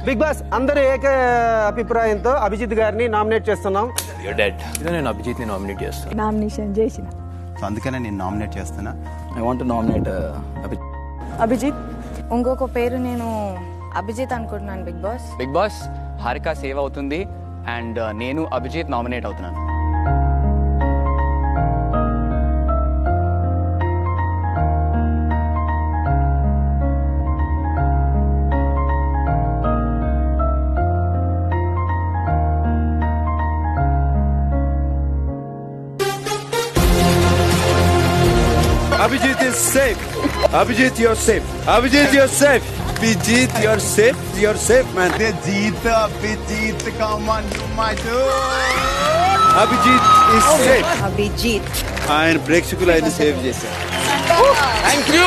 Big boss అందరూ ఏక అభిప్రాయంతో అభిజిత్ గారిని నామినేట్ చేస్తున్నాం. నేను అభిజిత్ ని నామినేట్ చేస్తాను. నామినేషన్ చేసిన సో అందుకనే నేను నామినేట్ చేస్తున్నా. I want nominate Abhijit. ఇంకొక పేరు నేను అభిజిత్ అనుకుంటున్నాను. బిగ్ బాస్ హారిక సేవ్ అవుతుంది అండ్ నేను అభిజిత్ నామినేట్ అవుతున్నాను. Abhijit is safe. Abhijit, you're safe. Abhijit, you're safe. Abhijit, you're safe. You're safe, man. Abhijit, come on, you my dude. Abhijit is safe. Abhijit ఆయన ప్రేక్షకులు ఆయన సేవ్ చేశారు. Thank you.